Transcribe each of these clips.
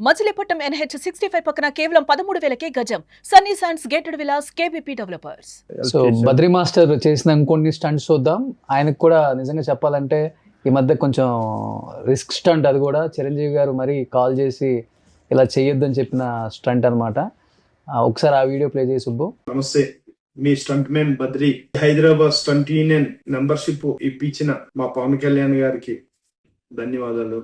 Machilipatnam NH 65 పక్కన కేవలం 13,000కే గజం. Sunny sands gated Vilas KBP developers. So Badri master చేసిన ఇంకొన్ని స్టంట్స్ చూద్దాం. ఆయనకు కూడా నిజంగా చెప్పాలంటే ఈ మధ్య కొంచెం రిస్క్ స్టంట్, అది కూడా చిరంజీవి గారు మరీ కాల్ చేసి ఇలా చేయొద్దని చెప్పిన స్టంట్ అనమాట. ఒకసారి ఆ వీడియో ప్లే చేసి సుబ్బు. నమస్తే, మీ stunt man Badri. Hyderabad stunt union membership ఇప్పించిన మా పవన్ కళ్యాణ్ గారికి ధన్యవాదాలు.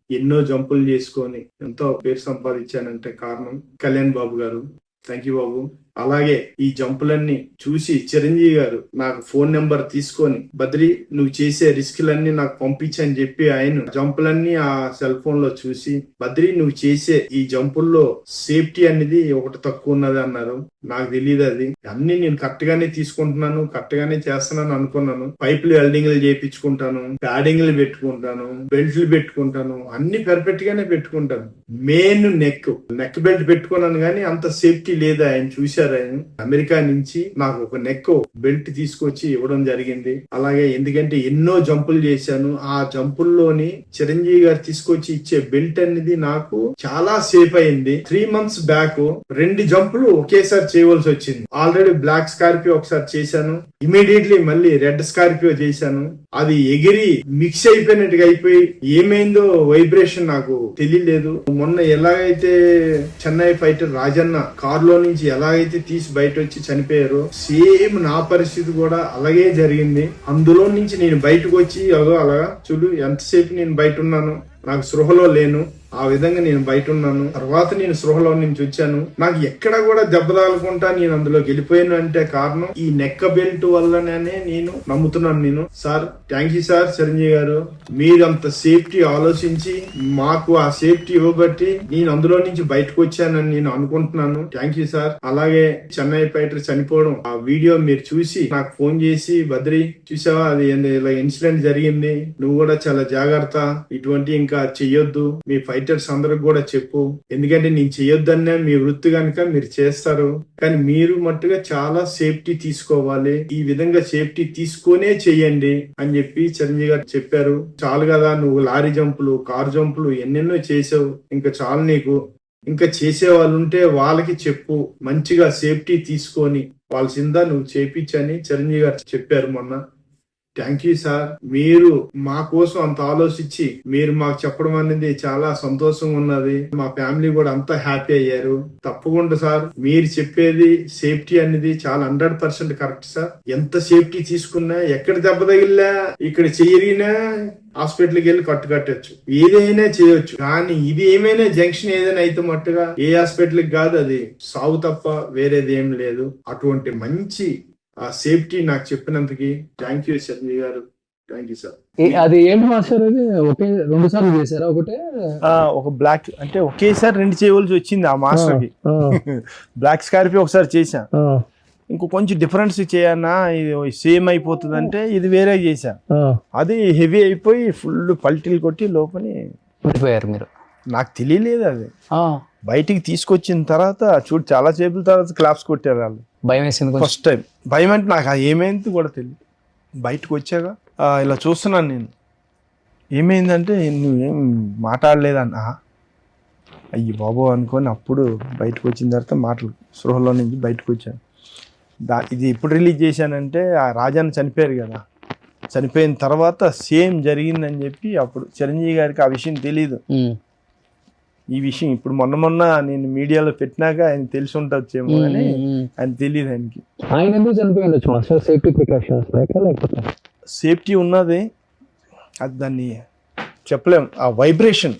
ఎన్నో జంపులు చేసుకొని ఎంతో పేరు సంపాదించానంటే కారణం కళ్యాణ్ బాబు గారు. థ్యాంక్ యూ బాబు. అలాగే ఈ జంపులన్నీ చూసి చిరంజీవి గారు నాకు ఫోన్ నెంబర్ తీసుకొని, బద్రి నువ్వు చేసే రిస్క్లన్నీ నాకు పంపించని చెప్పి ఆయన జంపులన్నీ ఆ సెల్ ఫోన్ లో చూసి, బద్రి నువ్వు చేసే ఈ జంపుల్లో సేఫ్టీ అనేది ఒకటి తక్కువ ఉన్నది అన్నారు. నాకు తెలియదు అది. అన్ని నేను కరెక్ట్ గానే తీసుకుంటున్నాను, కరెక్ట్ గానే చేస్తున్నాను అనుకున్నాను. పైపులు వెల్డింగ్లు చేయించుకుంటాను, ప్యాడింగ్లు పెట్టుకుంటాను, బెల్ట్లు పెట్టుకుంటాను, అన్ని పర్ఫెక్ట్ గానే పెట్టుకుంటాను. మెయిన్ నెక్ బెల్ట్ పెట్టుకున్నాను కానీ అంత సేఫ్టీ లేదు. ఆయన చూశారు. అమెరికా నుంచి నాకు ఒక నెక్ బెల్ట్ తీసుకొచ్చి ఇవ్వడం జరిగింది. అలాగే ఎందుకంటే ఎన్నో జంపులు చేశాను. ఆ జంపుల్లోని చిరంజీవి గారు తీసుకొచ్చి ఇచ్చే బెల్ట్ అనేది నాకు చాలా సేఫ్ అయింది. 3 months బ్యాక్ 2 జంపులు ఒకేసారి చేయవలసి వచ్చింది. ఆల్రెడీ బ్లాక్ స్కార్పియో ఒకసారి చేశాను, ఇమీడియట్లీ మళ్ళీ రెడ్ స్కార్పియో చేశాను. అది ఎగిరి మిక్స్ అయిపోయినట్టుగా అయిపోయి ఏమైందో వైబ్రేషన్ నాకు తెలియలేదు. మొన్న ఎలాగైతే చెన్నై ఫైటర్ రాజన్న కారులో నుంచి ఎలాగైతే తీసి బయట వచ్చి చనిపోయారో, సేమ్ నా పరిస్థితి కూడా అలాగే జరిగింది. అందులో నుంచి నేను బయటకు వచ్చి అలాగా చూడు ఎంతసేపు నేను బయట ఉన్నాను, నాకు సృహలో లేను. ఆ విధంగా నేను బయట ఉన్నాను. తర్వాత నేను సృహలో నుంచి వచ్చాను. నాకు ఎక్కడ కూడా దెబ్బ తగలకుండా నేను అందులోకి వెళ్ళిపోయాను అంటే కారణం ఈ నెక్ బెల్ట్ వల్లనే నేను నమ్ముతున్నాను. నేను sir thank you sir Chiranjeevi గారు. మీరు అంత సేఫ్టీ ఆలోచించి మాకు ఆ సేఫ్టీ ఇవ్వబట్టి నేను అందులో నుంచి బయటకు వచ్చానని నేను అనుకుంటున్నాను. Thank you sir. అలాగే చెన్నై ఫైటర్ చనిపోవడం ఆ వీడియో మీరు చూసి నాకు ఫోన్ చేసి, బద్రి చూసావా అది ఇలా ఇన్సిడెంట్ జరిగింది, నువ్వు కూడా చాలా జాగ్రత్త, ఇటువంటి ఇంకా చెయ్యొద్దు, మీ ఫైటర్స్ అందరికి కూడా చెప్పు. ఎందుకంటే నేను చెయ్యొద్దనే మీ వృత్తి కనుక మీరు చేస్తారు, కానీ మీరు మట్టుగా చాలా సేఫ్టీ తీసుకోవాలి. ఈ విధంగా సేఫ్టీ తీసుకొనే చెయ్యండి అని చెప్పి చిరంజీవి గారు చెప్పారు. చాలు కదా, నువ్వు లారీ జంపులు, కారు జంపులు ఎన్నెన్నో చేసావు, ఇంకా చాలు నీకు. ఇంకా చేసే వాళ్ళు ఉంటే వాళ్ళకి చెప్పు, మంచిగా సేఫ్టీ తీసుకొని వాళ్ళసిందా నువ్వు చేపించని చిరంజీవి గారు చెప్పారు మొన్న. Thank you sir. మీరు మా కోసం అంత ఆలోచించి మీరు మాకు చెప్పడం అనేది చాలా సంతోషంగా ఉన్నది. మా ఫ్యామిలీ కూడా అంతా హ్యాపీ అయ్యారు. తప్పకుండా సార్, మీరు చెప్పేది సేఫ్టీ అనేది చాలా 100% కరెక్ట్ సార్. ఎంత సేఫ్టీ తీసుకున్నా, ఎక్కడ దెబ్బ తగిలినా, ఇక్కడ చెయ్యరిగినా హాస్పిటల్కి వెళ్ళి కట్టచ్చు, ఏదైనా చేయొచ్చు. కానీ ఇది ఏమైనా జంక్షన్ ఏదైనా అయితే మట్టుగా ఏ హాస్పిటల్కి కాదు, అది సాగు తప్ప వేరేది ఏం లేదు. అటువంటి మంచి ఆ సేఫ్టీ నాకు చెప్పినందుకు థ్యాంక్ యూ చిరంజీవి గారు. Thank you sir. అది ఏంటి మాస్టర్, అది ఒకే 2 సార్లు చేశారా? ఒకటే ఒక బ్లాక్ అంటే ఒకేసారి 2 చేయవలసి వచ్చింది ఆ మాస్టర్ కి. బ్లాక్ స్కార్పియో ఒకసారి చేశా, ఇంకో కొంచెం డిఫరెన్స్ చేయన్నా ఇది సేమ్ అయిపోతుంది అంటే ఇది వేరే చేశా. అది హెవీ అయిపోయి ఫుల్ పల్టీలు కొట్టి లోపలి పడిపోయారు మీరు. నాకు తెలియలేదు అది. బయటికి తీసుకొచ్చిన తర్వాత చూడు చాలా సేపుల తర్వాత క్లాప్స్ కొట్టారు వాళ్ళు. భయం వేసింది ఫస్ట్ టైం. భయం అంటే నాకు ఏమైంది కూడా తెలియదు. బయటకు వచ్చాక ఇలా చూస్తున్నాను నేను, ఏమైందంటే నువ్వేం మాట్లాడలేదన్న, అయ్యి బాబో అనుకొని అప్పుడు బయటకు వచ్చిన తర్వాత మాటలు సృహలో నుంచి బయటకు వచ్చాను. ఇది ఎప్పుడు రిలీజ్ చేశానంటే ఆ రాజాన్ని చనిపోయారు కదా, చనిపోయిన తర్వాత సేమ్ జరిగిందని చెప్పి అప్పుడు చిరంజీవి గారికి ఆ విషయం తెలీదు. ఈ విషయం ఇప్పుడు మొన్న నేను మీడియాలో పెట్టినాక ఆయన తెలిసి ఉండొచ్చేమో అని ఆయన తెలియదు. ఆయనకి ఆయన ఎందుకు చనిపోయిండొచ్చు మాస్టర్? సేఫ్టీ ప్రికాషన్స్ లేకపోతే సేఫ్టీ ఉన్నది, అది దాన్ని చెప్పలేం. ఆ వైబ్రేషన్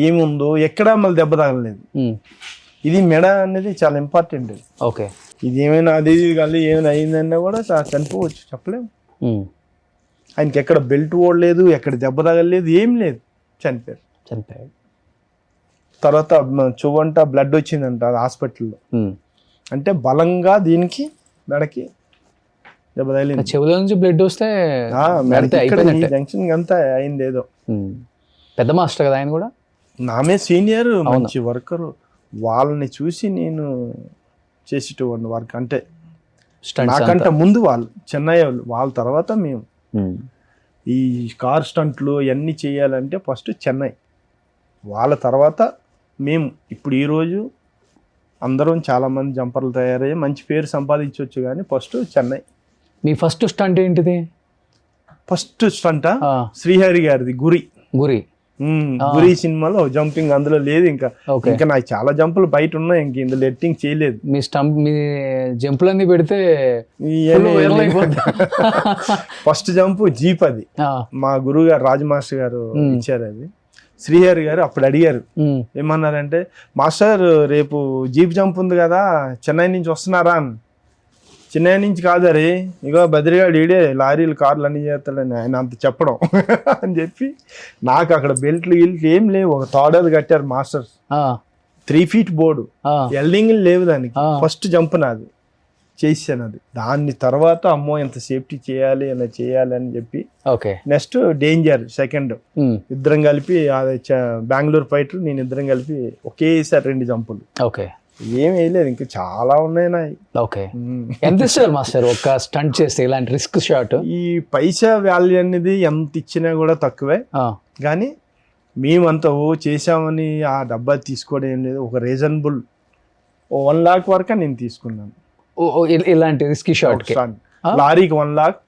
ఏముందో ఎక్కడా మళ్ళీ దెబ్బ తగలలేదు. ఇది మెడ అనేది చాలా ఇంపార్టెంట్. ఓకే, ఇది ఏమైనా అది కానీ ఏమైనా అయిందన్నా కూడా చనిపోవచ్చు, చెప్పలేము. ఆయనకి ఎక్కడ బెల్ట్ ఓడలేదు, ఎక్కడ దెబ్బ తగలలేదు, ఏం లేదు, చనిపోయారు. తర్వాత చువ్వంట బ్లడ్ వచ్చిందంట హాస్పిటల్లో. అంటే బలంగా దీనికి మెడకి దెబ్బ తగిలింది. చెవుల నుంచి బ్లడ్ వస్తే జంక్షన్ అంతా అయింది ఏదో. పెద్ద మాస్టర్ కదా ఆయన కూడా, నామే సీనియర్, మంచి వర్కరు. వాళ్ళని చూసి నేను చేసేటవాడిని వర్క్. అంటే నాకంటే ముందు వాళ్ళు చెన్నై వాళ్ళ తర్వాత మేము ఈ కార్ స్టంట్లు ఇవన్నీ చేయాలంటే ఫస్ట్ చెన్నై వాళ్ళ తర్వాత మేము ఇప్పుడు ఈరోజు అందరం చాలామంది జంపర్లు తయారయ్యి మంచి పేరు సంపాదించవచ్చు. కానీ ఫస్ట్ చెన్నై. మీ ఫస్ట్ స్టంట్ ఏంటిది? ఫస్ట్ స్టంట్ ఆ, శ్రీహరి గారిది గురి. గురి. గురి సినిమాలో జంపింగ్ అందులో లేదు. ఇంకా ఓకే. ఇంకా నాకు చాలా జంపులు బయట ఉన్నాయి, ఇంక ఇందులో ఎట్టింగ్ చేయలేదు. మీ జంపులన్నీ పెడితే full viral అయిపోద్ది. ఫస్ట్ జంప్ జీప్, అది ఆ, మా గురువు గారు రాజమాస్టర్ గారు ఇచ్చారు. అది శ్రీహరి గారు అప్పుడు అడిగారు, ఉమ్, ఏమన్నారంటే, మాస్టర్ రేపు జీప్ జంప్ ఉంది కదా, చెన్నై నుంచి వస్తున్నారా అని. చెన్నై నుంచి కాదరే, ఇగో బద్రిగాడు ఈడే లారీలు కార్లు అన్నీ చేస్తాడని ఆయన అంత చెప్పడం అని చెప్పి నాకు అక్కడ బెల్ట్లు గిల్ట్లు ఏం లేవు. ఒక తాడది కట్టారు మాస్టర్స్, ఆ, 3 feet బోర్డు, ఆ, ఎల్డింగ్ లేవు దానికి. ఆ. ఫస్ట్ జంప్ నాది, చేసాను అది. దాన్ని తర్వాత అమ్మో ఎంత సేఫ్టీ చేయాలి అలా చేయాలి అని చెప్పి ఓకే. నెక్స్ట్ డేంజర్ సెకండ్, ఉమ్, ఇద్దరం కలిపి అది బెంగళూరు ఫైటర్ నేను ఇద్దరం కలిపి ఒకేసారి 2 జంపులు. ఓకే. ఏం వేయలేదు, ఇంకా చాలా ఉన్నాయి నాయి. ఓకే. ఎంత ఇస్తారు మాస్టర్ ఒక స్టంట్ చేస్తే ఇలాంటి రిస్క్ షాట్? ఈ పైసా వాల్యూ అనేది ఎంత ఇచ్చినా కూడా తక్కువే. కానీ మేమంతా చేసామని ఆ డబ్బా తీసుకోవడం ఏం లేదు. ఒక రీజనబుల్ 1 lakh వరకు నేను తీసుకున్నాను ఇలాంటి రిస్క్ షాట్ కి. లారీకి 1 lakh,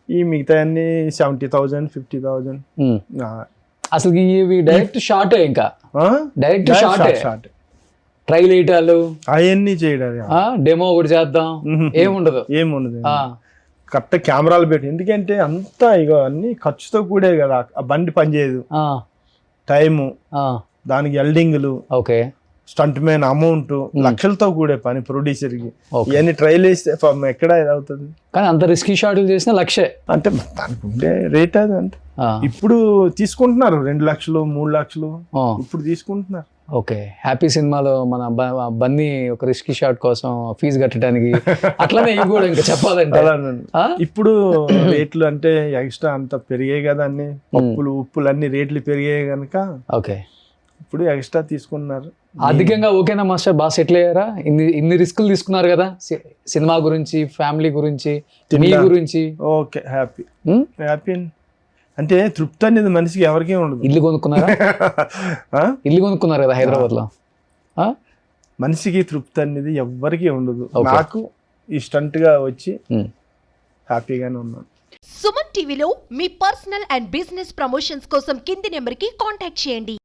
ఈ మిగతా అన్ని 70,000 50,000. అసలు ఇవి డైరెక్ట్ షాటే, ఇంకా డైరెక్ట్ షాటే. షార్ట్ ట్రైల్ వేయటాలు అవన్నీ చేయడం, డెమో ఒకటి చేద్దాం ఏముండదు. ఏముండదు. కరెక్ట్ కెమెరాలు పెట్టి, ఎందుకంటే అంతా ఇక అన్ని ఖర్చుతో కూడే కదా. ఆ బండి పనిచేయదు, టైము, దానికి ఎల్డింగ్లు, ఓకే, స్టంట్ మ్యాన్ అమౌంట్, లక్షలతో కూడే పని ప్రొడ్యూసర్కి. ఇవన్నీ ట్రైల్ వేస్తే ఎక్కడ ఇది అవుతుంది. కానీ అంత రిస్కీ షాట్లు చేసిన లక్షే అంటే దానికి ఉండే రేట్ అది. అంటే ఇప్పుడు తీసుకుంటున్నారు 2 లక్షలు 3 లక్షలు ఇప్పుడు తీసుకుంటున్నారు. ఓకే. హ్యాపీ సినిమాలో మన బన్నీ ఒక రిస్కీ షాట్ కోసం ఫీజు కట్టడానికి అట్లనే ఇవి కూడా ఇంకా చెప్పాలంటే ఇప్పుడు రేట్లు అంటే ఎక్స్ట్రా అంత పెరిగాయి కదా, అన్ని పప్పులు ఉప్పులు అన్ని రేట్లు పెరిగాయి కనుక ఓకే ఇప్పుడు ఎక్స్ట్రా తీసుకున్నారు. అధికంగా ఓకేనా మాస్టర్? బాగా సెటిల్ అయ్యారా? ఇన్ని రిస్కులు తీసుకున్నారు కదా, సినిమా గురించి, ఫ్యామిలీ గురించి, మీ గురించి. Okay, happy happy. అంటే తృప్తి అనేది మనిషికి ఎవరికీ ఉండదు. ఇల్లు కొనుక్కున్నారా? ఇల్లు కొనుక్కున్నారు కదా హైదరాబాద్ లో. మనిషికి తృప్తి అనేది ఎవరికీ ఉండదు. నాకు ఈ స్టంట్ గా వచ్చి హ్యాపీగానే ఉన్నాను. సుమన్ టీవీలో మీ పర్సనల్ అండ్ బిజినెస్ ప్రమోషన్స్ కోసం కింది నెంబర్కి కాంటాక్ట్ చేయండి.